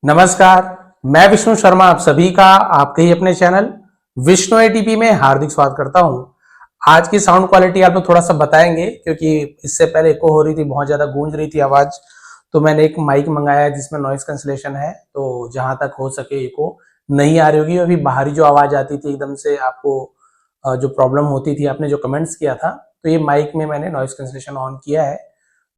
नमस्कार, मैं विष्णु शर्मा आप सभी का आपके ही अपने चैनल विष्णु एटीपी में हार्दिक स्वागत करता हूं। आज की साउंड क्वालिटी आप लोग थोड़ा सा बताएंगे क्योंकि इससे पहले इको हो रही थी, बहुत ज्यादा गूंज रही थी आवाज। तो मैंने एक माइक मंगाया जिसमें नॉइस कैंसलेशन है, तो जहां तक हो सके इको नहीं आ रही होगी। अभी बाहरी जो आवाज आती थी एकदम से आपको जो प्रॉब्लम होती थी, आपने जो कमेंट्स किया था, तो ये माइक में मैंने नॉइस कैंसलेशन ऑन किया है।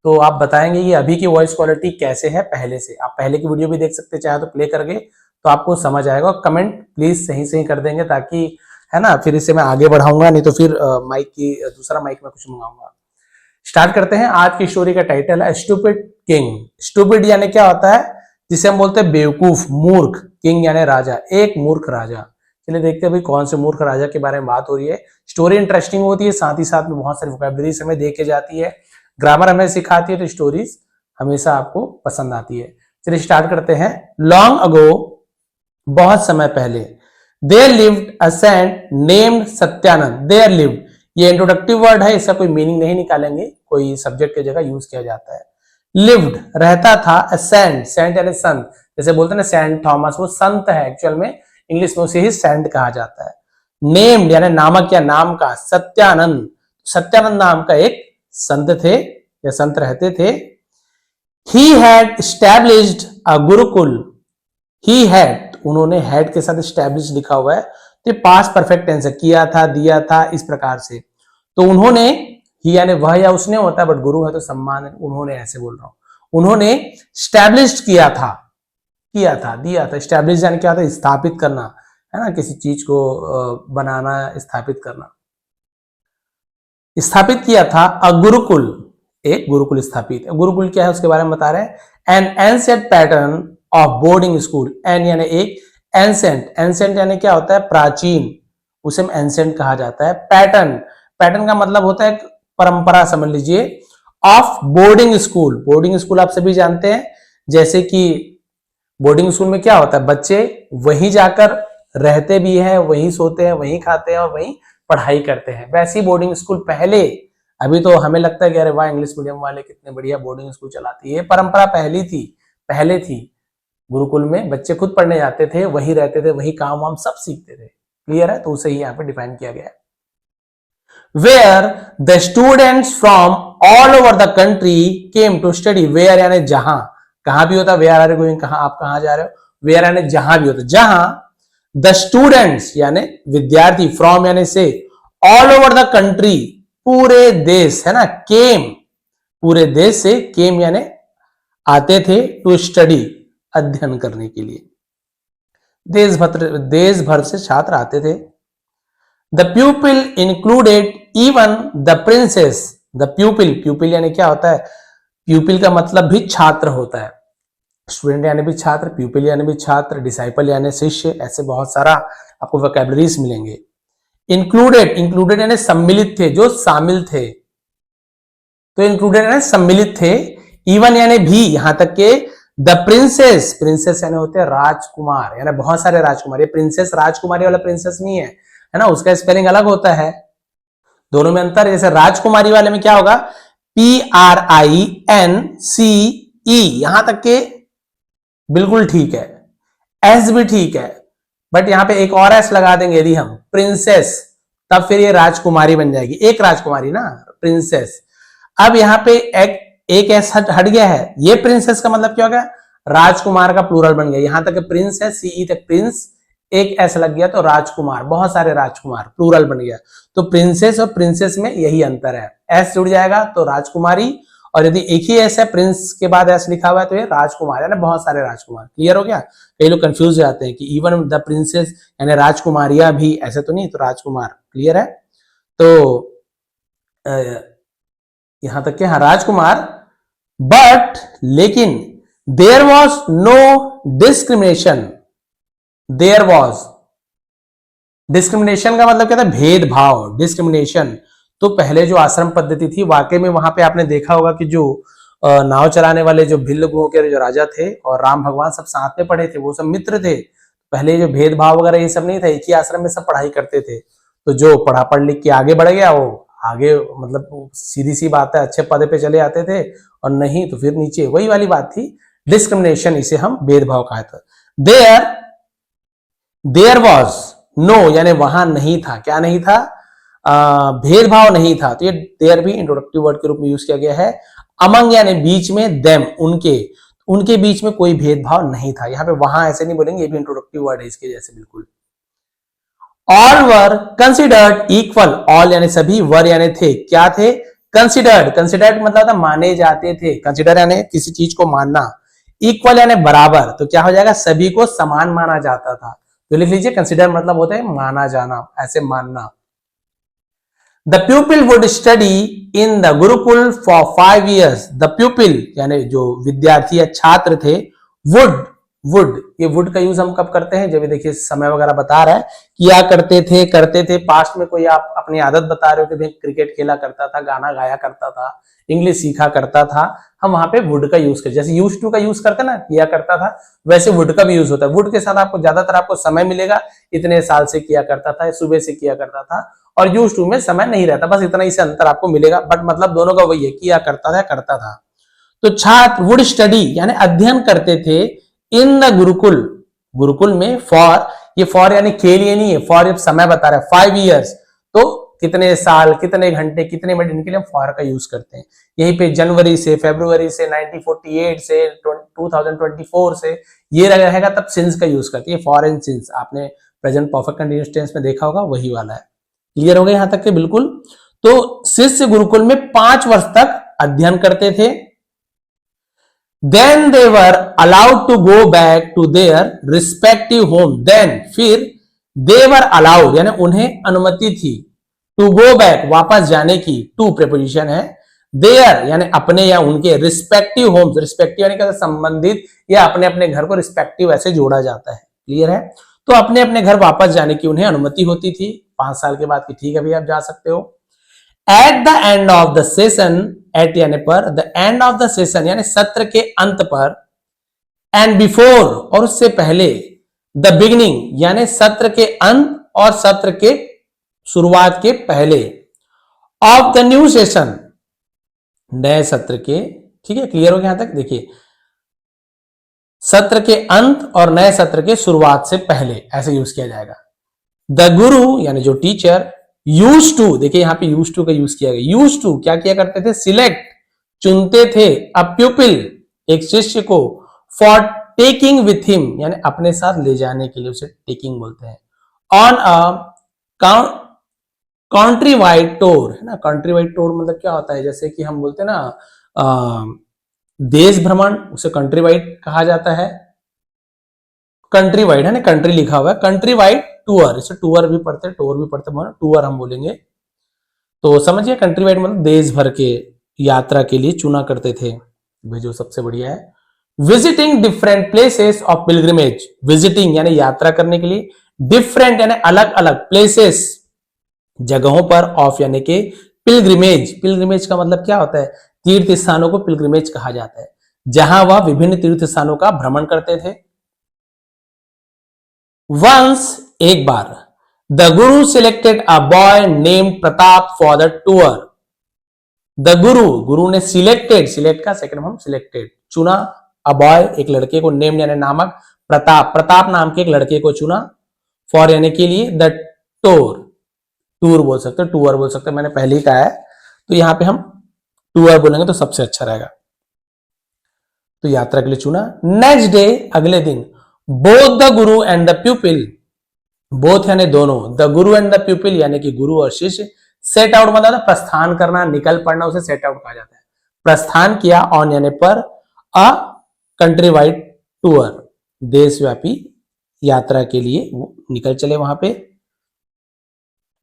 तो आप बताएंगे कि अभी की वॉइस क्वालिटी कैसे है पहले से। आप पहले की वीडियो भी देख सकते चाहे तो प्ले करके, तो आपको समझ आएगा। कमेंट प्लीज सही सही कर देंगे ताकि, है ना, फिर इसे मैं आगे बढ़ाऊंगा, नहीं तो फिर माइक की दूसरा माइक में कुछ मंगाऊंगा। स्टार्ट करते हैं। आज की स्टोरी का टाइटल है स्टूपिड किंग। स्टूपिड यानी क्या होता है, जिसे हम बोलते हैं बेवकूफ, मूर्ख। किंग यानी राजा, एक मूर्ख राजा। चलिए देखते हैं भाई कौन से मूर्ख राजा के बारे में बात हो रही है। स्टोरी इंटरेस्टिंग होती है, साथ ही साथ में बहुत सारी वोकैबुलरीज हमें देके जाती है, ग्रामर हमें सिखाती है, तो स्टोरीज हमेशा आपको पसंद आती है। चलिए स्टार्ट करते हैं। लॉन्ग अगो, बहुत समय पहले, there lived a saint named Satyanand. There lived, ये इंट्रोडक्टिव वर्ड है, इसका कोई मीनिंग नहीं निकालेंगे, कोई सब्जेक्ट की जगह यूज किया जाता है। लिव्ड, रहता था। अ सेंट, सेंट यानी संत, जैसे बोलते हैं ना सेंट थॉमस, वो संत है एक्चुअल में, इंग्लिश में उसे ही सेंट कहा जाता है। नेम्ड यानी नामक या नाम का। सत्यानंद, सत्यानंद नाम का एक संत थे या संत रहते थे। He had established a Gurukul. He had, उन्होंने हैड के साथ स्टैब्लिश लिखा हुआ है, तो पास्ट परफेक्ट टेंस है, किया था, दिया था, इस प्रकार से। तो उन्होंने, ही यानी वह या उसने होता है, बट गुरु है तो सम्मान है, उन्होंने ऐसे बोल रहा हूं। उन्होंने स्टैब्लिश्ड किया था, दिया था। स्टैब्लिश यानी क्या होता है, स्थापित करना, है ना, किसी चीज को बनाना, स्थापित करना। स्थापित किया था अ गुरुकुल, एक गुरुकुल स्थापित। गुरुकुल क्या है उसके बारे में बता रहे हैं। An ancient pattern of boarding school. An यानी एक, एंसेंट, एंसेंट यानी क्या होता है, प्राचीन, उसे हम एंसेंट कहा जाता है। पैटर्न, पैटर्न का मतलब होता है परंपरा, समझ लीजिए। Of boarding school, boarding school आप सभी जानते हैं, जैसे कि बोर्डिंग स्कूल में क्या होता है, बच्चे वहीं जाकर रहते भी हैं, वहीं सोते हैं, वहीं खाते हैं और वहीं पढ़ाई करते हैं। वैसे ही बोर्डिंग स्कूल पहले, अभी तो हमें लगता है कि अरे वाह इंग्लिश मीडियम वाले कितने बढ़िया बोर्डिंग स्कूल चलाती है, परंपरा पहले थी। गुरुकुल में बच्चे खुद पढ़ने जाते थे, वहीं रहते थे, वहीं काम वाम सब सीखते थे। क्लियर है, तो उसे ही यहाँ पे डिफाइन किया गया है। Where the students from all over the country came to study. Where यानी जहां, कहां भी होता है, वेयर आर यू गोइंग, कहां आप कहां जा रहे हो। वेयर यानी जहां भी होता है, जहां। द स्टूडेंट्स यानी विद्यार्थी, फ्रॉम यानी से, ऑल ओवर द कंट्री, पूरे देश, है ना, केम, पूरे देश से, केम यानी आते थे, टू स्टडी, अध्ययन करने के लिए। देश भर से छात्र आते थे। The प्यूपिल included even the princess. The प्यूपिल, प्यूपिल यानी क्या होता है, प्यूपिल का मतलब भी छात्र होता है। स्टूडेंट यानी भी छात्र, प्यूपिल यानी भी छात्र, डिसाइपल यानी शिष्य, ऐसे बहुत सारा आपको वोकैबुलरीज मिलेंगे। इंक्लूडेड, इंक्लूडेड यानी सम्मिलित थे, जो शामिल थे, तो इंक्लूडेड यानी सम्मिलित थे। इवन यानी भी, यहां तक के द प्रिंसेस, प्रिंसेस यानी होते हैं राजकुमार, यानी बहुत सारे राजकुमार। ये प्रिंसेस राजकुमारी वाला प्रिंसेस नहीं है ना, उसका स्पेलिंग अलग होता है, दोनों में अंतर। जैसे राजकुमारी वाले में क्या होगा, PRINCE, यहां तक के बिल्कुल ठीक है, एस भी ठीक है, बट यहां पे एक और एस लगा देंगे यदि हम, प्रिंसेस, तब फिर ये राजकुमारी बन जाएगी, एक राजकुमारी ना, प्रिंसेस। अब यहां पे एक एस हट गया है, ये प्रिंसेस का मतलब क्या हो गया, राजकुमार का प्लूरल बन गया। यहां तक प्रिंस है, CE तक प्रिंस, एक एस लग गया तो राजकुमार, बहुत सारे राजकुमार, प्लूरल बन गया। तो प्रिंसेस और प्रिंसेस में यही अंतर है, एस जुड़ जाएगा तो राजकुमारी, और यदि एक ही एस है, प्रिंस के बाद एस लिखा हुआ है, तो ये राजकुमार, यानी बहुत सारे राजकुमार। क्लियर हो गया। कई लोग कंफ्यूज हो जाते हैं कि इवन द प्रिंसेस यानी राजकुमारियां भी, ऐसे तो नहीं, तो राजकुमार। क्लियर है, तो यहां तक के, हाँ राजकुमार। बट लेकिन, there was no discrimination. There was, discrimination का मतलब क्या था, भेदभाव, डिस्क्रिमिनेशन। तो पहले जो आश्रम पद्धति थी, वाकई में वहां पे आपने देखा होगा कि जो नाव चलाने वाले जो भिल्ल गुहों के जो राजा थे और राम भगवान सब साथ में पढ़े थे, वो सब मित्र थे। पहले जो भेदभाव वगैरह ये सब नहीं था, एक ही आश्रम में सब पढ़ाई करते थे। तो जो पढ़ लिख के आगे बढ़ गया, वो आगे, मतलब सीधी सी बात है, अच्छे पद पे चले आते थे, और नहीं तो फिर नीचे। वही वाली बात थी, डिस्क्रिमिनेशन, इसे हम भेदभाव कहा था। देयर वॉज नो, यानी वहां नहीं था, क्या नहीं था, भेदभाव नहीं था, तो ये देयर भी इंट्रोडक्टिव वर्ड के रूप में यूज किया गया है। अमंग यानी बीच में, देम उनके बीच में कोई भेदभाव नहीं था, यहां पे वहां ऐसे नहीं बोलेंगे, ये भी इंट्रोडक्टिव वर्ड है इसके जैसे बिल्कुल। All were considered equal, all यानी सभी, वर यानी थे, क्या थे, कंसिडर्ड मतलब था माने जाते थे, कंसिडर यानी किसी चीज को मानना, इक्वल यानी बराबर, तो क्या हो जाएगा, सभी को समान माना जाता था, तो लिख लीजिए कंसिडर मतलब होता है माना जाना, ऐसे मानना। The प्यूपिल would study in the Gurukul for 5 years, the प्यूपिल यानी जो विद्यार्थी या छात्र थे, वुड ये वुड का यूज हम कब करते हैं, जब ये देखिए समय वगैरह बता रहा है, किया करते थे, पास्ट में कोई आप अपनी आदत बता रहे हो कि क्रिकेट खेला करता था, गाना गाया करता था, इंग्लिश सीखा करता था, हम वहां पे वुड का यूज करते, जैसे यूज टू का यूज करते ना, किया करता था, वैसे वुड का भी यूज होता है। वुड के साथ आपको ज्यादातर आपको समय मिलेगा, इतने साल से किया करता था, सुबह से किया करता था, और यूज टू में समय नहीं रहता, बस इतना ही से अंतर आपको मिलेगा, बट मतलब दोनों का वही है, किया करता था। तो छात्र वुड स्टडी यानी अध्ययन करते थे, इन द गुरुकुल में, फॉर यानी के लिए नहीं है, फॉर जब समय बता रहा है 5 years, तो कितने साल, कितने घंटे, कितने मिनट, इनके लिए हम फॉर का यूज करते हैं। यहीं पे जनवरी से, फरवरी से, 1948 से, 2024 से ये रहेगा, तब सिंस का यूज करते हैं, फॉर एंड सिंस आपने प्रेजेंट परफेक्ट कंटीन्यूअस टेंस में देखा होगा, वही वाला है। क्लियर हो गया यहां तक के बिल्कुल। तो शिष्य गुरुकुल में 5 वर्ष तक अध्ययन करते थे। Then they were allowed to go back to their respective home. Then फिर they were allowed यानी उन्हें अनुमति थी, to go back वापस जाने की, to preposition है, their यानी अपने या उनके, respective homes, respective यानी क्या, संबंधित या अपने अपने घर को respective ऐसे जोड़ा जाता है। क्लियर है, तो अपने अपने घर वापस जाने की उन्हें अनुमति होती थी 5 साल के बाद की, ठीक है भैया आप जा सकते हो। At the end of the session, at यानी पर, the end of the session यानी सत्र के अंत पर, एंड बिफोर और उससे पहले, द बिगिनिंग यानी सत्र के अंत और सत्र के शुरुआत के पहले, ऑफ द न्यू सेशन नए सत्र के, ठीक है क्लियर हो गया यहां तक। देखिए सत्र के अंत और नए सत्र के शुरुआत से पहले ऐसे यूज किया जाएगा। द गुरु यानी जो टीचर, यूज टू, देखिए यहां पे यूज टू का यूज किया गया, यूज टू क्या किया करते थे, सिलेक्ट चुनते थे, अ प्यूपिल एक शिष्य को, फॉर टेकिंग विथ हिम यानी अपने साथ ले जाने के लिए, उसे टेकिंग बोलते हैं, on a country wide tour, है ना। कंट्री वाइड टूर मतलब क्या होता है, जैसे कि हम बोलते हैं ना देश भ्रमण, उसे कंट्री वाइड कहा जाता है, कंट्री वाइड है ना, कंट्री लिखा हुआ है, कंट्री वाइड टूर, इसे टूर भी पढ़ते हैं, टूर भी पढ़ते हैं, टूर हम बोलेंगे। तो समझिए कंट्री वाइड मतलब देश भर के यात्रा के लिए चुना करते थे, जो सबसे बढ़िया है। Visiting different places of pilgrimage, visiting यानी यात्रा करने के लिए, डिफरेंट यानी अलग अलग, प्लेसेस जगहों पर, ऑफ यानी के पिलग्रिमेज का मतलब क्या होता है, तीर्थ स्थानों को पिलग्रिमेज कहा जाता है, जहां वह विभिन्न तीर्थ स्थानों का भ्रमण करते थे। वंस एक बार, the Guru selected a boy named Pratap for the tour, the गुरु ने सिलेक्ट का सेकंड फॉर्म सिलेक्टेड, चुना, अ बॉय एक लड़के को, नेम्ड यानी नामक, प्रताप नाम के एक लड़के को चुना, फॉर यानी के लिए, द टूर बोल सकते हैं, टूर बोल सकते हैं, मैंने पहले ही कहा है, तो यहां पे हम टूर बोलेंगे तो सबसे अच्छा रहेगा। तो यात्रा के लिए चुना। नेक्स्ट डे अगले दिन, both the Guru and the प्यूपिल, both यानी दोनों, द गुरु एंड द प्यूपिल यानी कि गुरु और शिष्य, सेट आउट मतलब प्रस्थान करना, निकल पड़ना, उसे सेट आउट कहा जाता है, प्रस्थान किया, ऑन यानी पर, अ कंट्री वाइड टूर देशव्यापी यात्रा के लिए वो निकल चले वहां पे।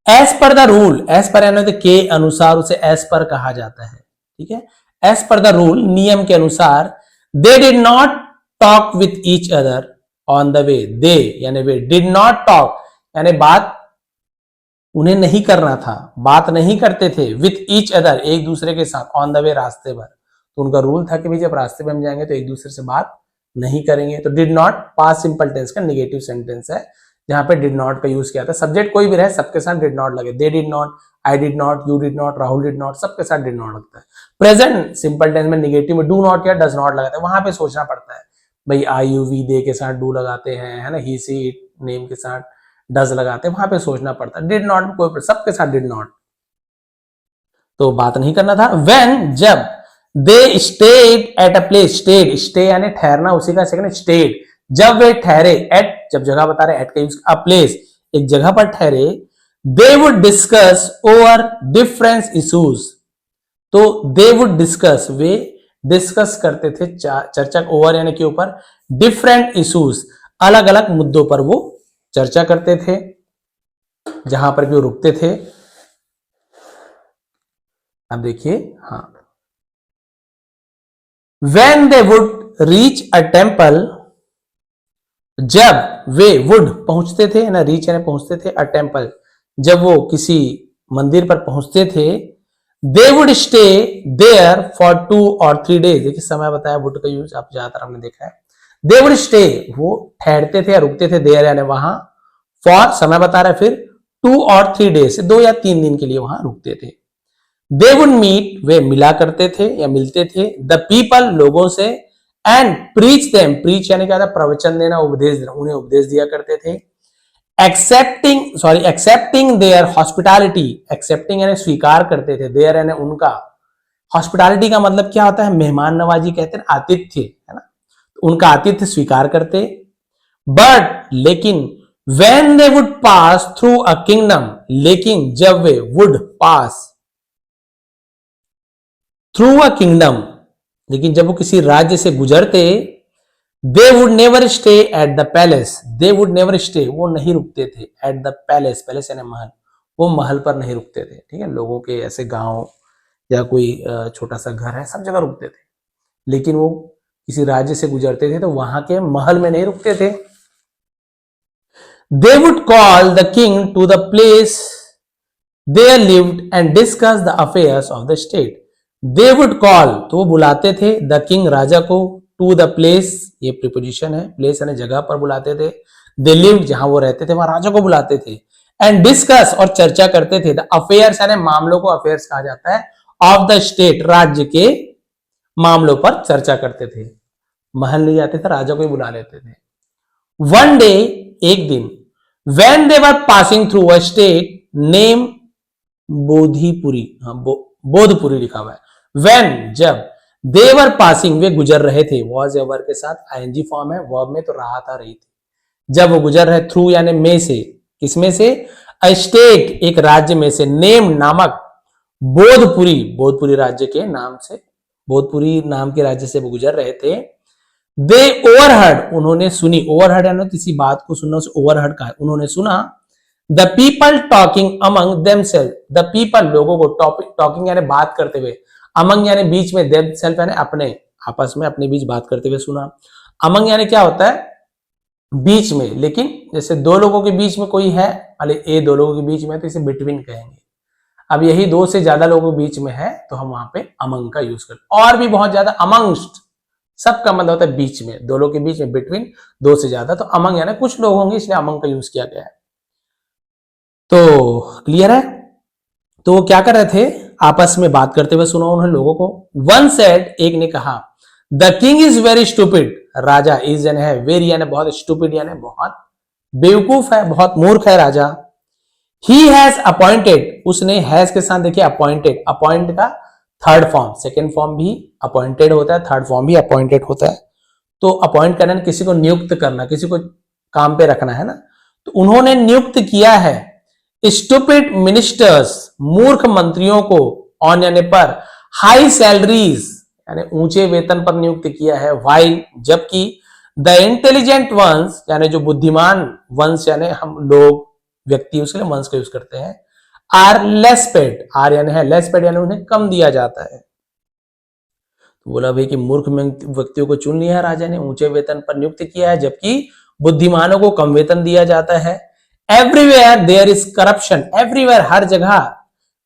As per the rule, as per यानी के अनुसार, उसे एज पर कहा जाता है, ठीक है। एज पर द रूल नियम के अनुसार, they did not talk with each other on the way, they यानी वे, डिड नॉट टॉक यानी बात उन्हें नहीं करना था, बात नहीं करते थे, विथ ईच अदर एक दूसरे के साथ, ऑन द वे रास्ते पर, तो उनका रूल था कि भाई जब रास्ते में हम जाएंगे तो एक दूसरे से बात नहीं करेंगे। तो did not past simple tense का नेगेटिव सेंटेंस है, जहां पे डिड नॉट का यूज किया था। सब्जेक्ट कोई भी रहे सबके साथ डिड नॉट लगे। दे did not, I did not, you did not, Rahul did not, सबके साथ डिड नॉट लगता है। प्रेजेंट सिंपल टेंस में निगेटिव में डू नॉट या डज नॉट लगाते हैं, वहां पे सोचना पड़ता है भाई आई यू वी दे के साथ डू लगाते हैं, है ना, ही सी इट नेम के साथ डज लगाते हैं, वहां पे सोचना पड़ता है। डिड नॉट में कोई सबके साथ डिड नॉट तो बात नहीं करना था। व्हेन जब they stayed at a place, stayed stay यानी ठहरना, उसी का सेकंड स्टेड, जब वे ठहरे, एट जब जगह बता रहे एट का यूज, अ प्लेस एक जगह पर ठहरे, they would discuss over difference issues, तो दे वुड डिस्कस वे डिस्कस करते थे, चर्चा ओवर यानी के ऊपर, डिफरेंट इश्यूज अलग अलग मुद्दों पर वो चर्चा करते थे जहां पर भी वो रुकते थे। अब देखिए, हाँ, when they would reach a temple, जब वे वुड पहुंचते थे ना, रीच यानी पहुंचते थे, अ टेम्पल जब वो किसी मंदिर पर पहुंचते थे, they would stay there for 2 or 3 days, देखिए समय बताया वुड का यूज आप ज्यादातर हमने देखा है। दे वुड स्टे वो ठहरते थे या रुकते थे, देयर यानी वहां, फॉर समय बता रहा है फिर 2 or 3 days 2 या 3 दिन के लिए वहां रुकते थे। दे वुड मीट वे मिला करते थे या मिलते थे, द पीपल लोगों से, एंड प्रीच देम, प्रीच यानी क्या था, प्रवचन देना, उपदेश देना, उन्हें उपदेश दिया करते थे। एक्सेप्टिंग देयर हॉस्पिटैलिटी, एक्सेप्टिंग यानी स्वीकार करते थे, देयर यानी उनका, हॉस्पिटैलिटी का मतलब क्या होता है, मेहमान नवाजी कहते हैं, आतिथ्य, है ना, उनका आतिथ्य स्वीकार करते। बट लेकिन when they would pass through a kingdom, लेकिन जब वे would pass through a kingdom, लेकिन जब वो किसी राज्य से गुजरते, they would never stay at the palace, they would never stay वो नहीं रुकते थे, at the palace, palace यानी महल, वो महल पर नहीं रुकते थे, ठीक है, लोगों के ऐसे गांव या कोई छोटा सा घर है सब जगह रुकते थे, लेकिन वो किसी राज्य से गुजरते थे तो वहां के महल में नहीं रुकते थे। They would call the king to the place they lived and discuss the affairs of the state. They would call तो वो बुलाते थे, the king राजा को, to the place ये प्रीपोजिशन है, place यानी जगह पर बुलाते थे, they lived जहां वो रहते थे वहां राजा को बुलाते थे, and discuss और चर्चा करते थे, the affairs यानी मामलों को affairs कहा जाता है, of the state राज्य के मामलों पर चर्चा करते थे। महल नहीं जाते थे, राजा को ही बुला लेते थे। One day एक दिन, when they were passing through a state named बोधिपुरी, हाँ बोधपुरी लिखा हुआ है, when जब, they were passing वे गुजर रहे थे, was या वर्ब के साथ ing फॉर्म है, वर्ब में तो रहा था रही थी, जब वो गुजर रहे, थ्रू यानी में से, किसमें से, a state एक राज्य में से, नेम नामक, बोधपुरी बोधपुरी राज्य के नाम से, बोधपुरी नाम के राज्य से वो गुजर रहे थे। दे ओवरहर्ड उन्होंने सुनी, ओवरहर्ड यानी किसी बात को सुनना, उसे ओवरहर्ड कहा, उन्होंने सुना, the people talking among themselves, the people लोगों को, टॉकिंग यानी बात करते हुए, अमंग यानी बीच में, देमसेल्फ यानी अपने, आपस में अपने बीच बात करते हुए सुना। अमंग यानी क्या होता है, बीच में, लेकिन जैसे दो लोगों के बीच में कोई है, अरे ए दो लोगों के बीच में तो इसे बिटवीन कहेंगे। अब यही दो से ज्यादा लोगों के बीच में है तो हम वहां पे अमंग का यूज करते, और भी बहुत ज्यादा अमंगस्ट, सबका मतलब होता है बीच में, दो लोग के बीच में, बिटवीन, दो से ज्यादा, तो अमंग यानी कुछ लोग होंगे इसलिए अमंग का यूज किया गया है। तो क्लियर है, तो वो क्या कर रहे थे, आपस में बात करते हुए सुना उन्होंने लोगों को। वन सेड एक ने कहा, the king is very stupid, Raja is यानी है, वेरी यानी बहुत, स्टूपिड यानी बहुत बेवकूफ है, बहुत मूर्ख है राजा। ही हैज अपॉइंटेड, उसने हैज के साथ देखिए अपॉइंटेड, अपॉइंट का थर्ड फॉर्म, सेकेंड फॉर्म भी अपॉइंटेड होता है, थर्ड फॉर्म भी अपॉइंटेड होता है। तो अपॉइंट करना किसी को नियुक्त करना, किसी को काम पे रखना है ना, तो उन्होंने नियुक्त किया है स्टूपिड मिनिस्टर्स, मूर्ख मंत्रियों को, ऑन यानी पर, हाई सैलरीज यानी ऊंचे वेतन पर नियुक्त किया है, वाइल जबकि, द इंटेलिजेंट वंस यानी जो बुद्धिमान, वंश यानी हम लोग व्यक्ति, उसके लिए वंश का यूज करते हैं, आर लेस पेड, आर यानी है, लेस पेड यानी उन्हें कम दिया जाता है। तो बोला भाई कि मूर्ख व्यक्तियों को चुन लिया है राजा ने, ऊंचे वेतन पर नियुक्त किया है, जबकि बुद्धिमानों को कम वेतन दिया जाता है। Everywhere there is corruption, everywhere हर जगह,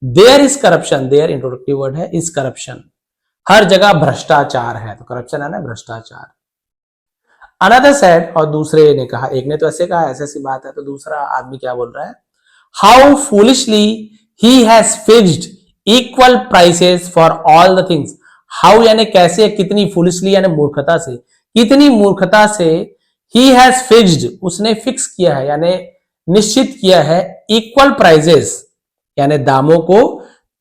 there is corruption, there introductive word है, इज करप्शन, हर जगह भ्रष्टाचार है, तो करप्शन है ना भ्रष्टाचार। अनदर सेड, और दूसरे ने कहा, एक ने तो ऐसे कहा ऐसी ऐसी बात है, तो दूसरा आदमी क्या बोल रहा है, how foolishly he has fixed equal prices for all the things. How यानी कैसे, कितनी, फूलिशली यानी मूर्खता से, कितनी मूर्खता से, ही हैज फिक्स्ड उसने फिक्स किया है यानी निश्चित किया है, इक्वल प्राइजेस यानी दामों को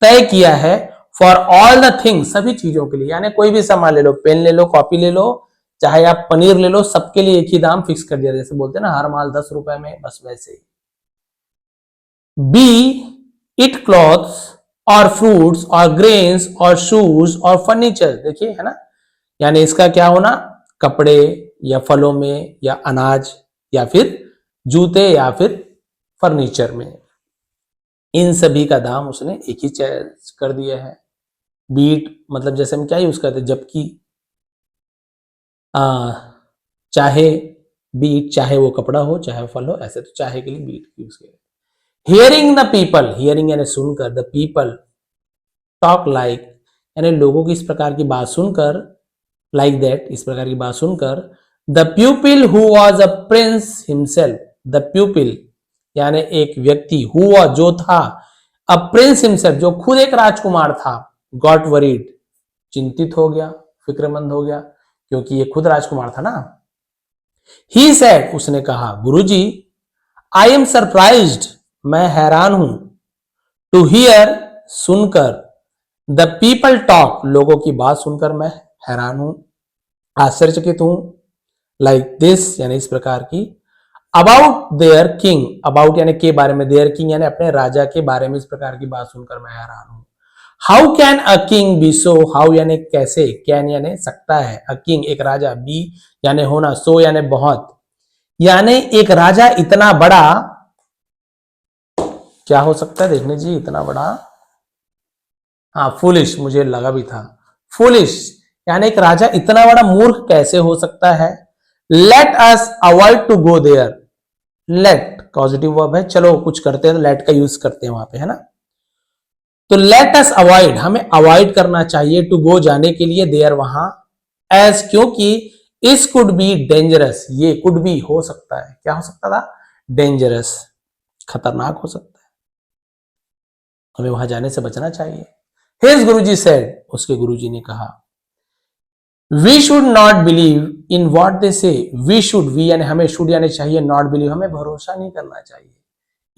तय किया है, फॉर ऑल द थिंग्स सभी चीजों के लिए, यानी कोई भी सामान ले लो, पेन ले लो, कॉपी ले लो, चाहे आप पनीर ले लो, सबके लिए एक ही दाम फिक्स कर दिया, जैसे बोलते हैं ना हर माल 10 रुपए में, बस वैसे ही। बी इट क्लॉथ्स और फ्रूट्स और ग्रेन्स और शूज और फर्नीचर, देखिए है ना, यानी इसका क्या होना, कपड़े या फलों में या अनाज या फिर जूते या फिर फर्नीचर में, इन सभी का दाम उसने एक ही कर दिया है। बीट मतलब जैसे हम क्या यूज करते हैं, जबकि चाहे, बीट चाहे वो कपड़ा हो चाहे वो फल हो, ऐसे तो चाहे के लिए बीट यूज किया। हियरिंग द पीपल, हियरिंग यानी सुनकर, द पीपल टॉक लाइक यानी लोगों की इस प्रकार की बात सुनकर, लाइक दैट इस प्रकार की बात सुनकर, the प्यूपिल who was a prince himself, the प्यूपिल यानी एक व्यक्ति, हुआ जो था, अ प्रिंस हिमसेल्फ जो खुद एक राजकुमार था, गॉट वरीड चिंतित हो गया, फिक्रमंद हो गया, क्योंकि ये खुद राजकुमार था ना। ही सेड उसने कहा, गुरुजी आई एम सरप्राइज्ड मैं हैरान हूं, टू हियर सुनकर, द पीपल टॉक लोगों की बात सुनकर मैं हैरान हूं, आश्चर्यचकित हूं, लाइक दिस यानी इस प्रकार की, अबाउट देयर किंग, अबाउट यानी के बारे में, देयर किंग यानी अपने राजा के बारे में इस प्रकार की बात सुनकर मैं हैरान हूं। How can a king be so, how यानी कैसे, कैन यानी सकता है, अ किंग एक राजा, बी यानी होना, सो यानी बहुत, यानी एक राजा इतना बड़ा, क्या हो सकता है देखने जी, इतना बड़ा, हाँ फुलिश, मुझे लगा भी था, फुलिश यानी एक राजा इतना बड़ा मूर्ख कैसे हो सकता है। Let us avoid to go there, let positive verb है, चलो कुछ करते हैं, लेट का यूज करते हैं वहां पे, है ना। तो लेट अस अवॉइड, हमें अवॉइड करना चाहिए, टू गो जाने के लिए, देयर वहां, एज क्योंकि, इस कुड बी डेंजरस ये कुड बी हो सकता है, क्या हो सकता था, डेंजरस खतरनाक हो सकता है, हमें वहां जाने से बचना चाहिए। हिज गुरुजी सेड उसके गुरुजी ने कहा, we should not believe in what they say, we should, we यानी हमें, शुड यानी चाहिए, नॉट बिलीव हमें भरोसा नहीं करना चाहिए,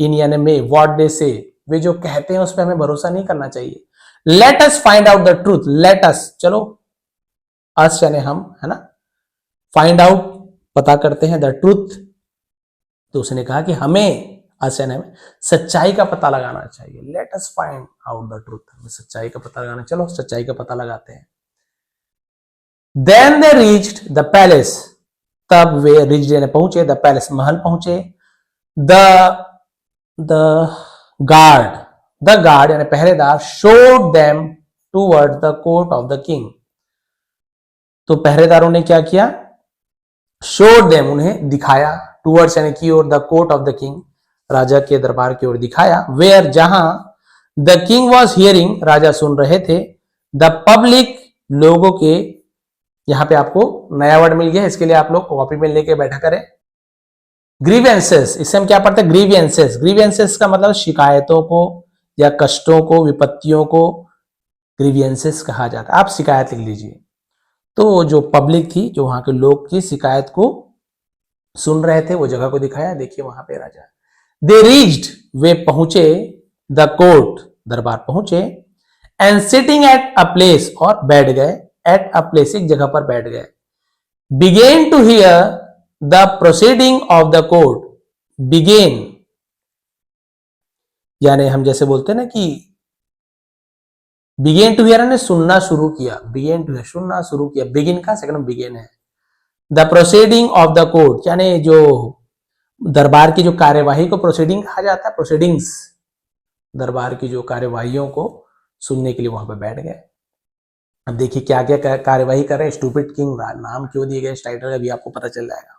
इन यानी में, वॉट दे से वे जो कहते हैं उस पर हमें भरोसा नहीं करना चाहिए। Let us find out the truth, let us चलो, अस यानी हम, है ना, फाइंड आउट पता करते हैं, द ट्रूथ, तो उसने कहा कि हमें, अस यानी हमें सच्चाई का पता लगाना चाहिए, let us find out the truth, हमें सच्चाई का पता लगाना, चलो सच्चाई का पता लगाते हैं। Then they reached the palace, तब वे रिच्ड यानी पहुंचे, द पैलेस महल पहुंचे, द गार्ड, द गार्ड यानी पहरेदार, showed them toward the court of the king, तो पहरेदारों ने क्या किया, शोड देम उन्हें दिखाया, टूवर्ड्स यानी की ओर, the court of the king राजा के दरबार की ओर दिखाया, वेयर जहां, द किंग वॉज हियरिंग राजा सुन रहे थे, द पब्लिक लोगों के, यहां पे आपको नया वर्ड मिल गया, इसके लिए आप लोग कॉपी में लेके बैठा करें, ग्रीवेंसेस, इससे हम क्या पढ़ते हैं, ग्रीवेंसेस, ग्रीवेंसेस का मतलब शिकायतों को या कष्टों को, विपत्तियों को ग्रीवेंसेस कहा जाता है, आप शिकायत लिख लीजिए। तो जो पब्लिक थी, जो वहां के लोग की शिकायत को सुन रहे थे, वो जगह को दिखाया, देखिए वहां पे राजा, दे रीच्ड वे पहुंचे, द कोर्ट दरबार पहुंचे, and sitting at a place और बैठ गए, एट अ प्लेस एक जगह पर बैठ गए, began to hear the proceeding of the court, began यानी हम जैसे बोलते हैं ना कि बिगेन टू हियर ने सुनना शुरू किया, बिगेन टू हियर सुनना शुरू किया, बिगिन का सेकंड बिगेन है, the proceeding of the court यानी जो दरबार की जो कार्यवाही को प्रोसीडिंग कहा जाता है, प्रोसीडिंग्स, दरबार की जो कार्यवाहियों को सुनने के लिए वहां पर बैठ गए। अब देखिए क्या क्या कार्यवाही कर रहे हैं, स्टूपिड किंग नाम क्यों दिए गए इस टाइटल का भी आपको पता चल जाएगा।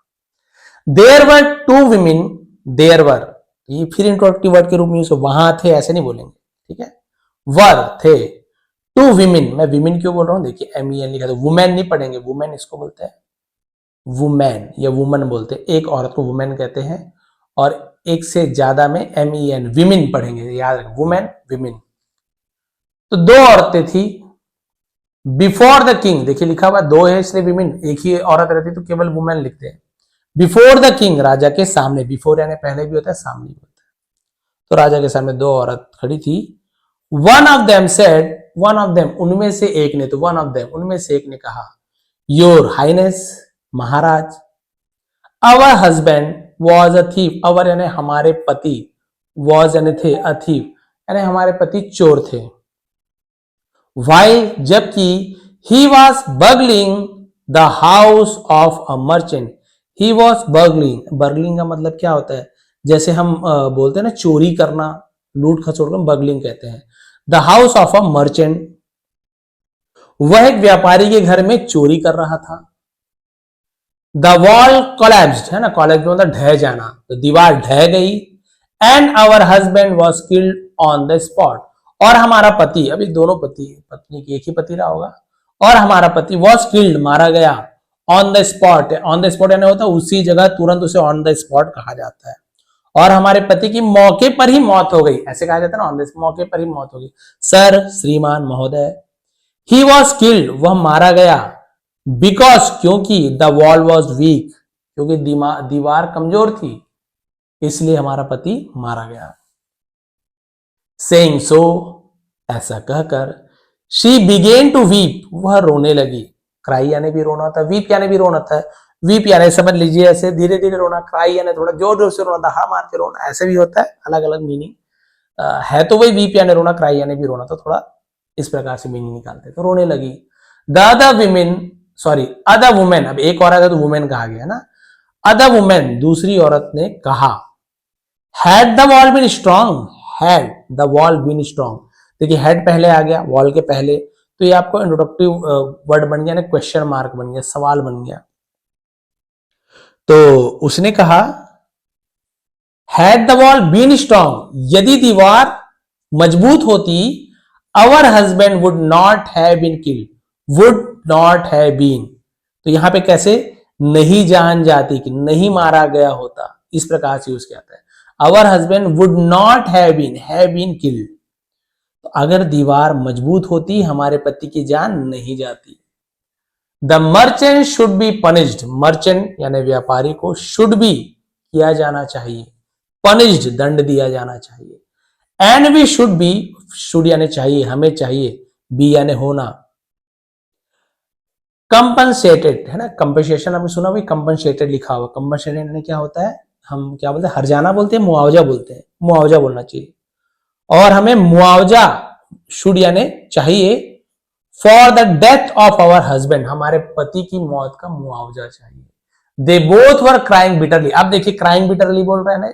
There were two women, there were ये फिर इंट्रोडक्टिव वर्ड के रूप में, वहां थे ऐसे नहीं बोलेंगे, ठीक है, वर थे, टू विमेन, मैं विमेन क्यों बोल रहा हूं, देखिए MEN लिखा, तो वुमेन नहीं पढ़ेंगे, वुमेन इसको बोलते हैं, वुमेन या वुमन बोलते हैं, एक औरत को वुमेन कहते हैं, और एक से ज्यादा में MEN विमेन पढ़ेंगे, याद रखें, वुमेन विमेन। तो दो औरतें थी बिफोर द किंग, देखिए लिखा हुआ दो है इसलिए विमेन, एक ही औरत रहती तो केवल वुमेन लिखते हैं। बिफोर द किंग, राजा के सामने, बिफोर यानी पहले भी होता है, सामने भी होता है। तो राजा के सामने दो औरत खड़ी थी। One of them said, one of them उनमें से एक ने, तो वन ऑफ देम उनमें से एक ने कहा, योर हाइनेस महाराज, our husband was a thief, our यानी हमारे पति, वॉज यानी थे, अ थीफ यानी हमारे पति चोर थे। वाइल जबकि he was burgling the house of a merchant, he was burgling, burgling का मतलब क्या होता है, जैसे हम बोलते हैं ना चोरी करना, लूट खसोट कर बर्गलिंग कहते हैं। The house of a merchant, वह एक व्यापारी के घर में चोरी कर रहा था। द वॉल कोलैप्स्ड, है ना, कोलैप्स मतलब ढह जाना, तो दीवार ढह गई। And our husband was killed on the spot, और हमारा पति, अभी दोनों पति, पत्नी की एक ही पति रहा होगा, और हमारा पति वॉज किल्ड मारा गया, on the spot, on the spot यानी होता है उसी जगह, तुरंत उसे ऑन द स्पॉट कहा जाता है। और हमारे पति की मौके पर ही मौत हो गई, ऐसे कहा जाता है ना, ऑन द मौके पर ही मौत हो गई। सर, श्रीमान महोदय, ही वॉज किल्ड, वह मारा गया, बिकॉज क्योंकि द वॉल वॉज वीक, क्योंकि दीवार कमजोर थी, इसलिए हमारा पति मारा गया। सेइंग सो, ऐसा कहकर, शी बिगेन टू वीप, वह रोने लगी। क्राई यानी भी रोना था, वीप यानी भी रोना था। वीप यानी समझ लीजिए ऐसे धीरे धीरे रोना, क्राई यानी थोड़ा जोर जोर से रोना, दहा मार के रोना, ऐसे भी होता है, अलग अलग मीनिंग है। तो वही वीप यानी रोना, क्राई यानी भी रोना, तो थोड़ा इस प्रकार से मीनिंग निकालते। तो रोने लगी। The other women, sorry other women, अब एक औरत है तो वुमेन कहा गया ना, अदर वुमेन दूसरी औरत ने कहा, had the wall been strong, had the wall been strong, देखिए हैड पहले आ गया वॉल के पहले, तो ये आपको इंट्रोडक्टिव वर्ड बन गया ना, क्वेश्चन मार्क बन गया, सवाल बन गया। तो उसने कहा, had the wall been strong, यदि दीवार मजबूत होती, our husband would not have been killed, would not have been, तो यहां पे कैसे, नहीं जान जाती, कि नहीं मारा गया होता, इस प्रकार से यूज किया जाता है। Our husband would not have been killed, तो अगर दीवार मजबूत होती, हमारे पति की जान नहीं जाती। The merchant should be punished, merchant यानी व्यापारी को शुड बी किया जाना चाहिए, पनिश्ड दंड दिया जाना चाहिए। And we should be, should यानी चाहिए, हमें चाहिए, बी यानी होना, कंपनसेटेड, है ना, कंपनसेशन आपने सुना भाई, कंपनसेटेड लिखा हुआ, कंपनसेटेड यानी क्या होता है, हम क्या बोलते हैं, हर्जाना बोलते हैं, मुआवजा बोलते हैं, मुआवजा बोलना चाहिए। और हमें मुआवजा, शुड यानी चाहिए, for the death of our husband, हमारे पति की मौत का मुआवजा चाहिए। They both were crying bitterly, अब देखिए क्राइंग बिटरली बोल रहे हैं,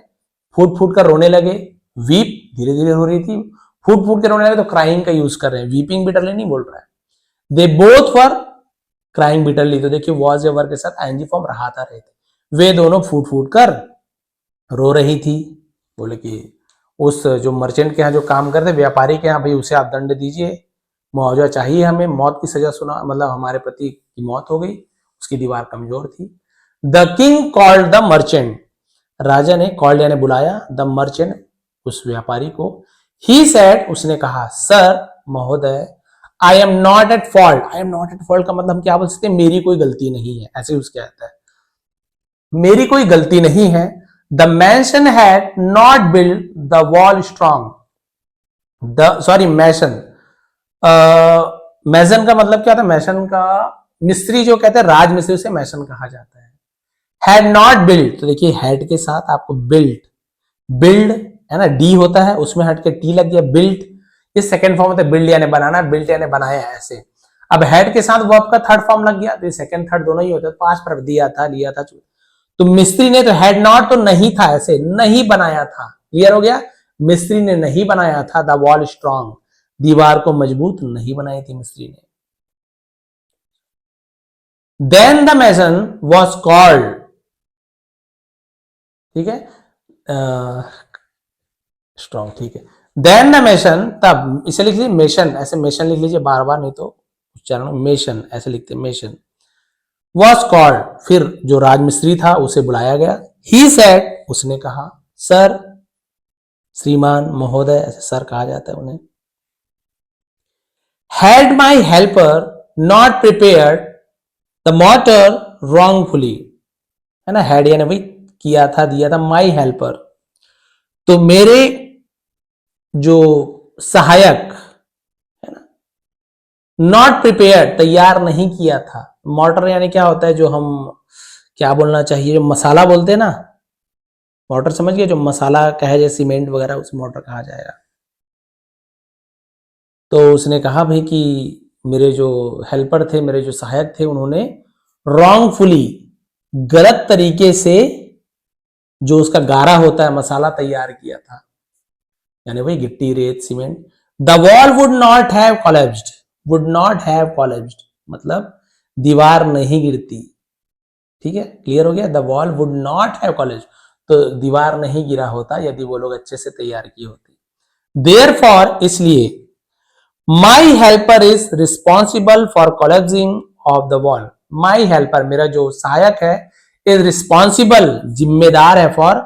फूट फूट कर रोने लगे, वीप धीरे धीरे हो रही थी, फूट फूट कर रोने लगे, तो क्राइंग का यूज कर रहे हैं, वीपिंग बिटरली नहीं बोल रहा है। दे बोथ वर क्राइंग बिटरली, तो देखिए वॉज या वर के साथ आईएनजी फॉर्म रहाता रहे थे, वे दोनों फूट फूट कर रो रही थी। बोले कि उस जो मर्चेंट के यहाँ जो काम करते, व्यापारी के यहाँ, भाई उसे आप दंड दीजिए, मुआवजा चाहिए हमें, मौत की सजा सुना, मतलब हमारे पति की मौत हो गई, उसकी दीवार कमजोर थी। The king called the merchant, राजा ने, कॉल्ड यानी बुलाया, द मर्चेंट उस व्यापारी को। ही सेड, उसने कहा, सर महोदय, I am not at fault, I am not at fault का मतलब हम क्या बोल सकते हैं, मेरी कोई गलती नहीं है, ऐसे उसके आता है, मेरी कोई गलती नहीं है। The mason had not build the wall strong, the sorry mason, mason का मतलब क्या था, मैसन का मिस्त्री जो कहते हैं, राज मिस्त्री, उसे मैसन कहा जाता है। हैड नॉट बिल्ड, तो देखिए हैड के साथ आपको बिल्ड, बिल्ड है ना, डी होता है, उसमें हट के टी लग गया, बिल्ड, ये सेकंड फॉर्म होता है, बिल्ड यानी बनाना, बिल्ड यानी बनाया, ऐसे। अब हेड के साथ वर्ब का थर्ड फॉर्म लग गया, तो सेकंड थर्ड दोनों ही होते हैं, पांच पर दिया था, लिया था, तो मिस्त्री ने तो हैड नॉट तो नहीं था, ऐसे नहीं बनाया था, क्लियर हो गया, मिस्त्री ने नहीं बनाया था द वॉल स्ट्रांग, दीवार को मजबूत नहीं बनाई थी मिस्त्री ने। Then the mason was called, ठीक है, स्ट्रॉन्ग, ठीक है। देन द मेशन, तब इसे लिख लीजिए मेशन, ऐसे मेशन लिख लीजिए बार बार, नहीं तो उच्चारण मेशन ऐसे लिखते हैं, मेशन। वॉज कॉल्ड, फिर जो राजमिस्त्री था उसे बुलाया गया। ही सेड, उसने कहा, सर, श्रीमान, महोदय, ऐसे सर कहा जाता है उन्हें। Had my helper not prepared the motor wrongfully, है ना, हैड यानी भाई किया था, दिया था, माई हेल्पर तो मेरे जो सहायक है ना, नॉट प्रिपेयर्ड तैयार नहीं किया था। मॉर्टर यानी क्या होता है, जो हम क्या बोलना चाहिए, जो मसाला बोलते हैं ना, मॉर्टर समझ गए, जो मसाला कहे जैसे सीमेंट वगैरह, उसे मॉर्टर कहा जाएगा। तो उसने कहा भाई कि मेरे जो हेल्पर थे, मेरे जो सहायक थे, उन्होंने रॉन्गफुली, गलत तरीके से जो उसका गारा होता है मसाला तैयार किया था, यानी भाई गिट्टी, रेत, cement. The wall would not have collapsed, would not have collapsed मतलब दीवार नहीं गिरती। ठीक है, क्लियर हो गया। The wall would not have collapsed, तो दीवार नहीं गिरा होता यदि वो लोग अच्छे से तैयार किए होते। देयरफॉर, इसलिए, my helper is responsible for collapsing of the wall. My helper, मेरा जो सहायक है, इज रिस्पॉन्सिबल, जिम्मेदार है, फॉर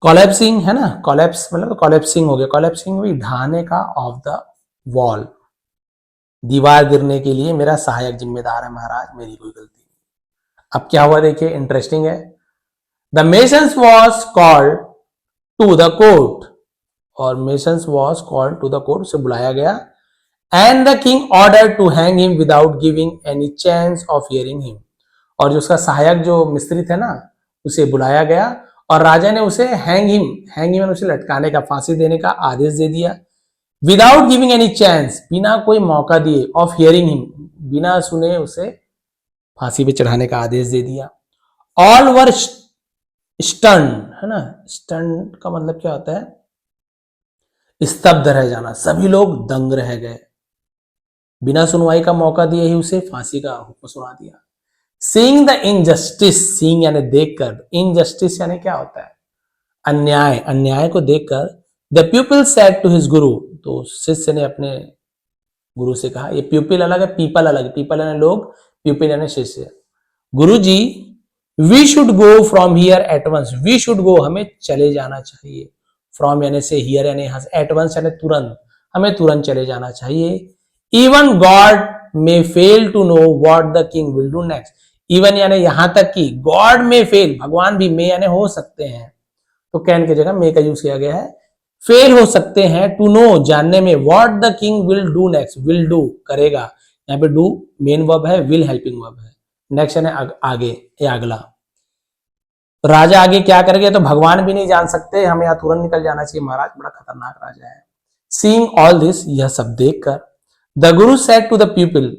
कोलैप्सिंग, है ना, कोलैप्स मतलब कोलैप्सिंग हो गया, कोलैप्सिंग हुई ढाने का, ऑफ द वॉल, दीवार गिरने के लिए मेरा सहायक जिम्मेदार है महाराज, मेरी कोई गलती नहीं। अब क्या हुआ देखिए, इंटरेस्टिंग है। The masons was called to the court, और masons was called to the court, उसे बुलाया गया। And the king order to hang him without giving any chance of hearing him, और जो उसका सहायक जो मिस्त्री थे ना, उसे बुलाया गया और राजा ने उसे हैंग हिम उसे लटकाने का, फांसी देने का आदेश दे दिया। विदाउट गिविंग एनी चांस, बिना कोई मौका दिए, ऑफ हियरिंग हिम, बिना सुने उसे फांसी पे चढ़ाने का आदेश दे दिया। ऑल वर स्टन, है ना, स्टन का मतलब क्या होता है, स्तब्ध रह जाना, सभी लोग दंग रह गए। बिना सुनवाई का मौका दिए ही उसे फांसी का हुक्म सुना दिया। सीइंग द इनजस्टिस, सीइंग यानी देखकर, इनजस्टिस यानी क्या होता है, अन्याय, अन्याय को देखकर, the pupil said to his guru, तो शिष्य ने अपने गुरु से कहा, ये प्यूपिल अलग है, पीपल अलग है, पीपल यानी लोग, प्यूपिल यानी शिष्य। Guru ji, we should go from here at once, we should go, हमें चले जाना चाहिए, फ्रॉम यानी से, हियर यानी यहां से, एट वंस यानी तुरंत, हमें तुरंत चले जाना चाहिए। Even god may fail to know what the king will do next, even यानी यहां तक कि, गॉड में फेल, भगवान भी, मे यानी हो सकते हैं, तो कैन की जगह मे का यूज किया गया है, फेल हो सकते हैं, टू नो जानने में, what the king will do next, will do करेगा, यहाँ पे डू मेन वर्ब है, विल हेल्पिंग वर्ब है, नेक्स्ट यानी आगे या अगला। राजा आगे क्या करेंगे तो भगवान भी नहीं जान सकते, हमें यहां तुरंत निकल जाना चाहिए महाराज, बड़ा खतरनाक राजा है। सीइंग ऑल दिस, यह सब देखकर, the Guru said to the people,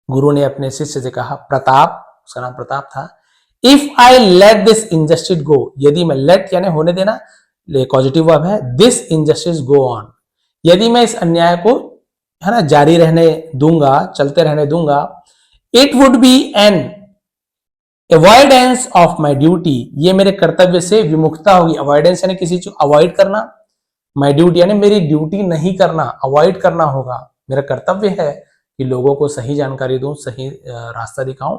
गुरु ने अपने शिष्य से कहा, प्रताप, उसका नाम प्रताप था, if I let this injustice go, यदि मैं, लेट यानी होने देना, पॉजिटिव वर्ब है, दिस इनजस्टिस गो ऑन, यदि मैं इस अन्याय को, है ना, जारी रहने दूंगा, चलते रहने दूंगा, it would be an avoidance of my duty, ये मेरे कर्तव्य से विमुखता होगी। अवॉइडेंस यानी किसी चीज अवॉइड करना, माई ड्यूटी यानी मेरी ड्यूटी नहीं करना, अवॉइड करना होगा। मेरा कर्तव्य है कि लोगों को सही जानकारी दूं, सही रास्ता दिखाऊं।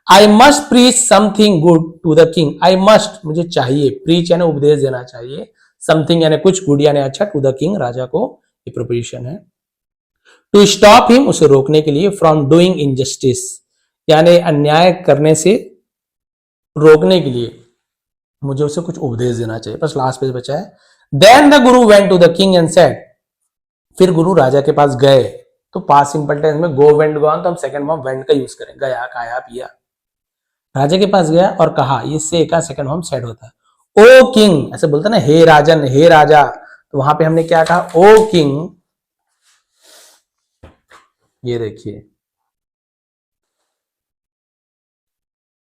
I must preach something good to the king, I must मुझे चाहिए, प्रीच यानी उपदेश देना चाहिए, समथिंग यानी कुछ, गुड यानी अच्छा, टू द किंग राजा को, ये प्रिपोजिशन है। टू स्टॉप हिम, उसे रोकने के लिए, फ्रॉम डूइंग इनजस्टिस यानी अन्याय करने से रोकने के लिए मुझे उसे कुछ उपदेश देना चाहिए। बस लास्ट पेज बचा है। Then the guru went to the king and said, फिर गुरु राजा के पास गए, तो पास्ट सिंपल टेंस में गो वेंट गॉन, तो हम सेकंड फॉर्म वेंट का यूज करें, गया, खाया, पिया। राजा के पास गया और कहा, ये से का सेकंड फॉर्म सेड होता है। ओ किंग, ऐसे बोलते ना, हे राजन, हे राजा, तो वहां पे हमने क्या कहा, ओ किंग, ये देखिए,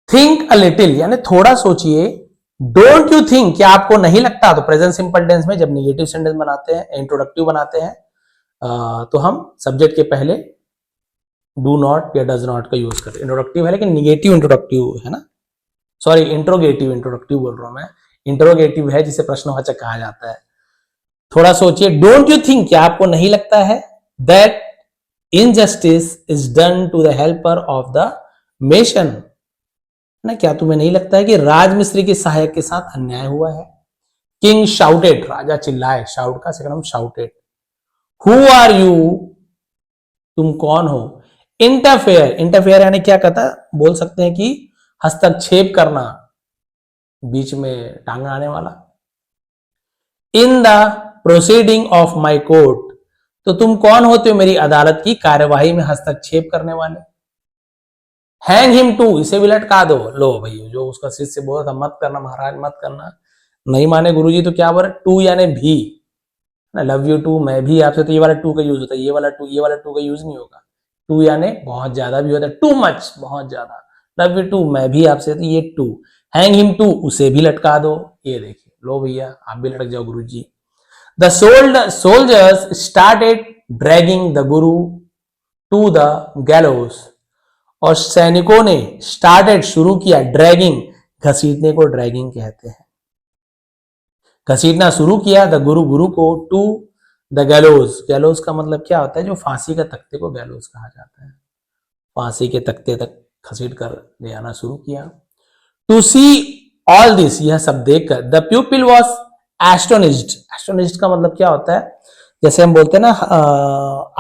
थिंक अ लिटिल यानी थोड़ा सोचिए, डोंट यू थिंक, क्या आपको नहीं लगता, तो प्रेजेंट सिंपल टेंस में जब निगेटिव सेंटेंस बनाते हैं, इंट्रोडक्टिव बनाते हैं, तो हम सब्जेक्ट के पहले डू नॉट या डज नॉट का यूज करते हैं। इंट्रोडक्टिव है लेकिन निगेटिव इंट्रोडक्टिव है ना, सॉरी इंट्रोगेटिव, इंट्रोडक्टिव बोल रहा हूं मैं, इंट्रोगेटिव है जिसे प्रश्नवाचक कहा जाता है। थोड़ा सोचिए, डोंट यू थिंक, क्या आपको नहीं लगता है, that injustice is done to the helper of the mason ना, क्या तुम्हें नहीं लगता है कि राजमिस्त्री के सहायक के साथ अन्याय हुआ है? किंग शाउटेड, राजा चिल्लाए, शाउट का second shouted. Who are you, तुम कौन हो? इंटरफेयर, इंटरफेयर यानी क्या कहता, बोल सकते हैं कि हस्तक्षेप करना, बीच में टांग आने वाला। In the proceeding of my court, तो तुम कौन होते हो मेरी अदालत की कार्यवाही में हस्तक्षेप करने वाले? हैंग हिम टू, इसे भी लटका दो। लो भाई, जो उसका शिष्य बोला था मत करना महाराज मत करना, नहीं माने गुरुजी तो क्या बोले, टू यानी भी, लव यू टू, मैं भी आपसे, तो ये वाला टू का यूज होता है, ये वाला टू का यूज नहीं होगा। टू यानी बहुत ज्यादा भी होता है, टू मच, बहुत ज्यादा। लव यू टू, मैं भी आपसे, तो ये टू। हैंग हिम टू, उसे भी लटका दो। ये देखिए, लो भैया आप भी लटक जाओ guruji. The soldiers started dragging the guru to the gallows, और सैनिकों ने स्टार्टेड शुरू किया, ड्रैगिंग, घसीटने को ड्रैगिंग कहते हैं, घसीटना शुरू किया, द गुरु, गुरु को, टू द गैलोज, गैलोज का मतलब क्या होता है, जो फांसी का तख्ते को गैलोज कहा जाता है, फांसी के तख्ते तक घसीट कर ले आना शुरू किया। टू सी ऑल दिस, यह सब देखकर, द प्यूपिल वॉज एस्टोनिज्ड, एस्टोनिज्ड का मतलब क्या होता है, जैसे हम बोलते हैं ना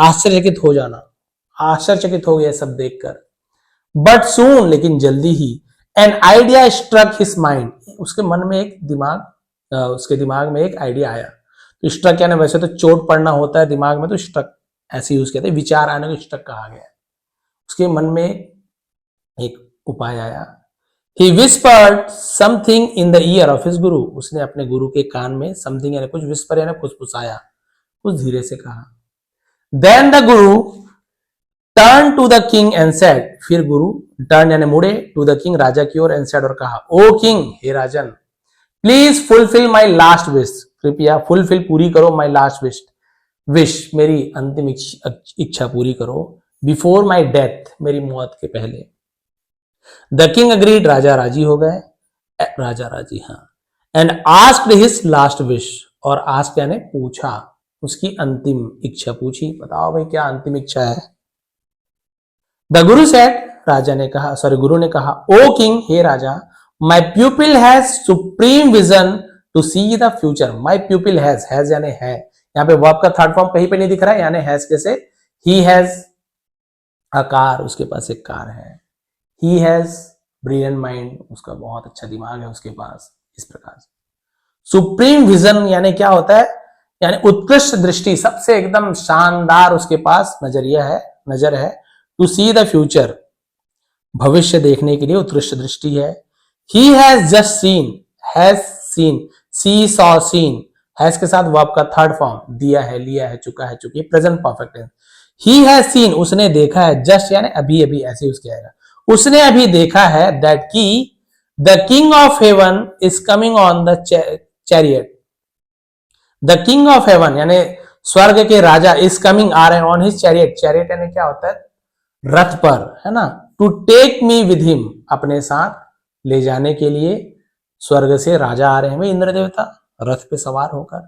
आश्चर्यचकित हो जाना, आश्चर्यचकित हो गया सब देखकर। बट सून, लेकिन जल्दी ही, an idea struck his mind, उसके मन में एक दिमाग, उसके दिमाग में एक आइडिया आया। तो स्ट्रक यानी वैसे तो चोट पड़ना होता है दिमाग में, तो स्ट्रक ऐसे यूज कहते हैं, विचार आने को स्ट्रक कहा गया। उसके मन में एक उपाय आया। He whispered something in the ear of his guru, उसने अपने गुरु के कान में something यानी कुछ, whisper यानी फुसफुसाया, कुछ धीरे से कहा। Then the guru turned to the king and said, फिर गुरु टर्न यानी मुड़े, टू द किंग, राजा की ओर, एंड सेड, और कहा, ओ किंग, हे राजन, please fulfil my last wish, कृपया फुलफिल, पूरी करो, माई लास्ट विश, विश, मेरी अंतिम इच्छा पूरी करो, बिफोर माई डेथ, मेरी मौत के पहले। द किंग अग्रीड, राजा राजी हो गए, राजा राजी, हाँ। And asked his last wish, और आस्क्ड यानी पूछा, उसकी अंतिम इच्छा पूछी, बताओ भाई क्या अंतिम इच्छा है। द गुरु सेड, राजा ने कहा, सॉरी गुरु ने कहा, ओ किंग, हे राजा, my pupil has supreme vision to see the future, my pupil has यानी है, यहाँ पे वर्ब का थर्ड फॉर्म कहीं पे नहीं दिख रहा है, यानी हैज कैसे, ही हैज अ कार, उसके पास एक कार है, ही हैज ब्रिलियंट माइंड, उसका बहुत अच्छा दिमाग है उसके पास, इस प्रकार से। सुप्रीम विजन यानी क्या होता है, यानी उत्कृष्ट दृष्टि, सबसे एकदम शानदार उसके पास नजरिया है, नजर है। टू सी द फ्यूचर, भविष्य देखने के लिए उत्कृष्ट दृष्टि है। He has just seen, has seen, see saw seen, has के साथ वर्ब का थर्ड फॉर्म, दिया है, लिया है, चुका है, चुकी, प्रेजेंट परफेक्ट है। ही हैज सीन, उसने देखा है, जस्ट यानी अभी अभी, ऐसे यूज किया जाएगा, उसने अभी देखा है, दैट की the king of heaven is coming on the chariot, the king of haven यानी स्वर्ग के राजा, इज कमिंग, आ रहे हैं, ऑन हिज चैरियट, चैरियट यानी क्या होता है, रथ पर, है ना, to take me with him, अपने साथ ले जाने के लिए स्वर्ग से राजा आ रहे हैं, इंद्र देवता रथ पे सवार होकर।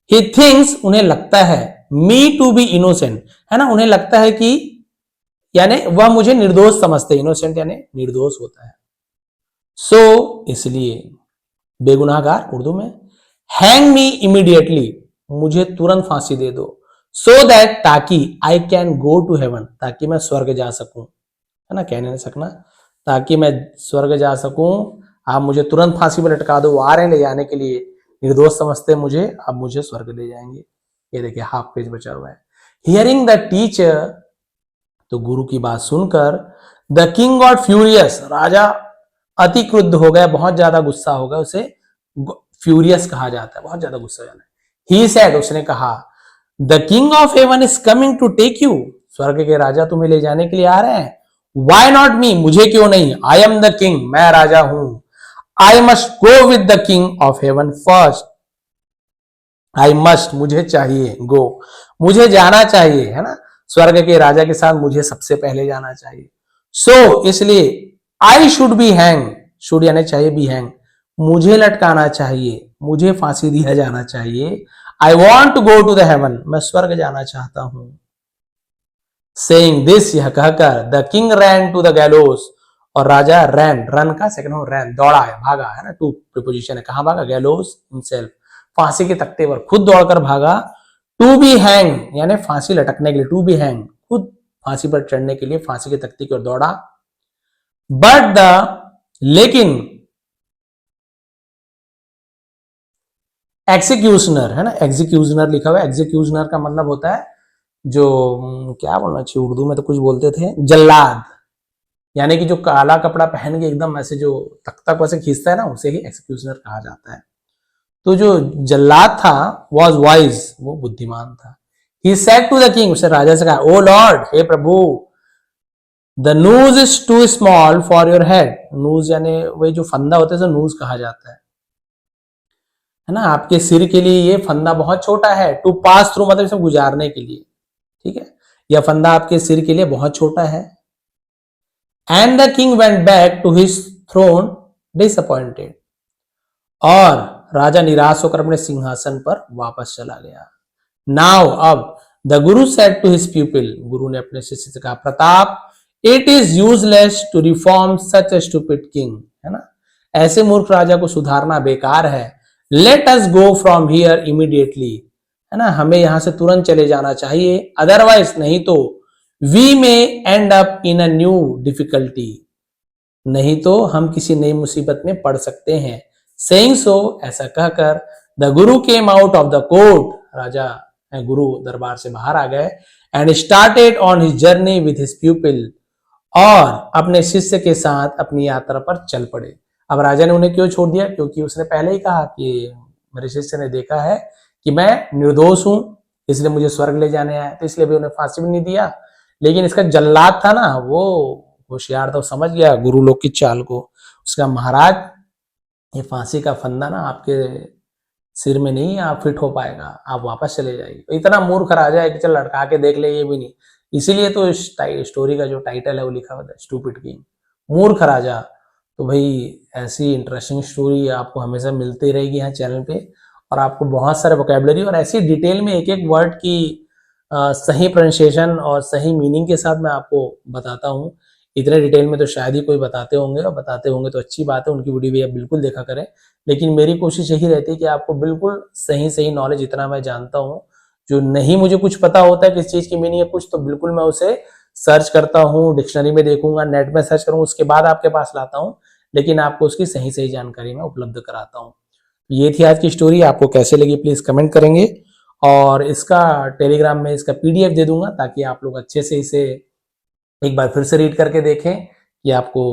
ही थिंक्स, उन्हें लगता है, मी टू बी इनोसेंट, है ना, उन्हें लगता है कि, यानी वह मुझे निर्दोष समझते, इनोसेंट यानी निर्दोष होता है। सो इसलिए, बेगुनाहगार उर्दू में, हैंग मी इमीडिएटली, मुझे तुरंत फांसी दे दो, सो दैट, ताकि, I can go to heaven, ताकि मैं स्वर्ग जा सकूं, है ना, कह नहीं सकना, ताकि मैं स्वर्ग जा सकूं, आप मुझे तुरंत फांसी पर लटका दो, वो आ रहे हैं ले जाने के लिए, निर्दोष समझते मुझे, अब मुझे स्वर्ग ले जाएंगे। ये देखिए हाफ पेज बचा हुआ है। हियरिंग द टीचर, तो गुरु की बात सुनकर, द किंग गॉट फ्यूरियस, राजा अति क्रुद्ध हो गया, बहुत ज्यादा गुस्सा हो गया, उसे फ्यूरियस कहा जाता है, बहुत ज्यादा गुस्सा हो जाना है। ही सेड, उसने कहा, the king of heaven is coming to take you, स्वर्ग के राजा तुम्हें ले जाने के लिए आ रहे हैं। वाई नॉट मी, मुझे क्यों नहीं, आई एम द किंग, मैं राजा हूं। I must go with the king of haven first, I must, मुझे चाहिए, गो, मुझे जाना चाहिए, है ना, स्वर्ग के राजा के साथ मुझे सबसे पहले जाना चाहिए। सो इसलिए, I should be hang, should यानी चाहिए, बी हैंग, मुझे लटकाना चाहिए, मुझे फांसी दिया जाना चाहिए। I want to go to the heaven, मैं स्वर्ग जाना चाहता हूं। सेइंग दिस, यह कहकर, the king ran to the gallows, और राजा रैन, रन का सेकंड फॉर्म रैन, दौड़ा है, भागा है ना, टू प्रीपोजिशन है, कहां भागा, गैलोज हिमसेल्फ, फांसी के तख्ते पर खुद दौड़कर भागा, टू बी हैंग यानी फांसी लटकने के लिए, टू बी हैंग खुद फांसी पर चढ़ने के लिए फांसी के तख्ते की ओर दौड़ा। बट द लेकिन एग्जीक्यूशनर है ना, एग्जीक्यूशनर लिखा हुआ है, एग्जीक्यूशनर का मतलब होता है जो क्या बोलना चाहिए उर्दू में तो कुछ बोलते थे, जल्लाद, यानी कि जो काला कपड़ा पहन के एकदम ऐसे जो तख्ता को ऐसे खींचता है ना, उसे ही एग्जीक्यूशनर कहा जाता है। तो जो जल्लाद था वॉज वाइज, वो बुद्धिमान था। He said to the king, उसने राजा से कहा, ओ लॉर्ड, हे प्रभु, the noose is too small for your head, noose यानी वही जो फंदा होता है तो नूज कहा जाता है ना, आपके सिर के लिए ये फंदा बहुत छोटा है, टू पास थ्रू मतलब इसे गुजारने के लिए, ठीक है, यह फंदा आपके सिर के लिए बहुत छोटा है। And the king went back to his throne disappointed, और राजा निराश होकर अपने सिंहासन पर वापस चला गया। नाउ अब the Guru said to his people, गुरु ने अपने शिष्य से कहा, Pratap, it is useless to reform such a stupid king, है ना, ऐसे मूर्ख राजा को सुधारना बेकार है। Let us go from here immediately, है ना, हमें यहां से तुरंत चले जाना चाहिए, अदरवाइज नहीं तो we may end up in a new difficulty, नहीं तो हम किसी नई मुसीबत में पड़ सकते हैं। सेइंग सो, ऐसा कहकर the guru came out of the court, राजा गुरु दरबार से बाहर आ गए, and started on his journey with his pupil, और अपने शिष्य के साथ अपनी यात्रा पर चल पड़े। अब राजा ने उन्हें क्यों छोड़ दिया, क्योंकि उसने पहले ही कहा कि मेरे शिष्य ने देखा है कि मैं निर्दोष हूं, इसलिए मुझे स्वर्ग ले जाने आया, तो इसलिए भी उन्हें फांसी भी नहीं दिया। लेकिन इसका जल्लाद था ना, वो होशियार था, समझ गया गुरु लोग की चाल को। उसका, महाराज, ये फांसी का फंदा ना आपके सिर में नहीं आप फिट हो पाएगा, आप वापस चले जाइए। तो इतना मूर्ख राजा है कि चल लड़का के देख ले, ये भी नहीं। इसीलिए तो इस स्टोरी का जो टाइटल है वो लिखा हुआ था, स्टूपिड किंग, मूर्ख राजा। तो भाई ऐसी इंटरेस्टिंग स्टोरी आपको हमेशा मिलती रहेगी यहाँ चैनल पे, और आपको बहुत सारे वोकेबलरी और ऐसी डिटेल में एक एक वर्ड की सही प्रोनाउंसिएशन और सही मीनिंग के साथ मैं आपको बताता हूँ। इतने डिटेल में तो शायद ही कोई बताते होंगे, और बताते होंगे तो अच्छी बात है, उनकी वीडियो भी आप बिल्कुल देखा करें। लेकिन मेरी कोशिश यही रहती है कि आपको बिल्कुल सही सही नॉलेज, इतना मैं जानता हूँ, जो नहीं मुझे कुछ पता होता है किस चीज की मीनिंग है कुछ, तो बिल्कुल मैं उसे सर्च करता हूँ, डिक्शनरी में देखूंगा, नेट में सर्च करूंगा, उसके बाद आपके पास लाता हूँ, लेकिन आपको उसकी सही सही जानकारी मैं उपलब्ध कराता हूँ। ये थी आज की स्टोरी, आपको कैसे लगी प्लीज कमेंट करेंगे, और इसका टेलीग्राम में इसका पीडीएफ दे दूंगा, ताकि आप लोग अच्छे से इसे एक बार फिर से रीड करके देखें कि आपको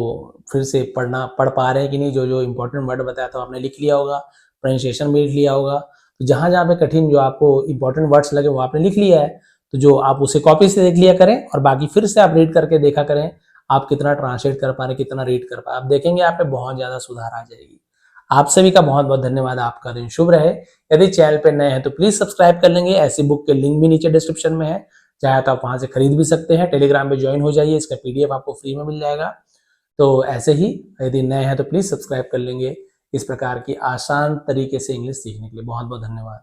फिर से पढ़ पा रहे हैं कि नहीं। जो जो इंपॉर्टेंट वर्ड बताया था आपने लिख लिया होगा, प्रोनाउंसिएशन भी लिख लिया होगा, तो जहां जहां पे कठिन जो आपको इंपॉर्टेंट वर्ड्स लगे वो आपने लिख लिया है, तो जो आप उसे कॉपी से देख लिया करें, और बाकी फिर से आप रीड करके देखा करें आप कितना ट्रांसलेट कर पा रहे, कितना रीड कर पा रहे, आप देखेंगे आप पे बहुत ज्यादा सुधार आ जाएगी। आप सभी का बहुत बहुत धन्यवाद, आपका दिन शुभ रहे। यदि चैनल पे नए हैं तो प्लीज सब्सक्राइब कर लेंगे, ऐसी बुक के लिंक भी नीचे डिस्क्रिप्शन में है, चाहे तो आप वहां से खरीद भी सकते हैं। टेलीग्राम पे ज्वाइन हो जाइए, इसका पीडीएफ आपको फ्री में मिल जाएगा। तो ऐसे ही यदि नए हैं तो प्लीज सब्सक्राइब कर लेंगे इस प्रकार की आसान तरीके से इंग्लिश सीखने के लिए। बहुत बहुत धन्यवाद।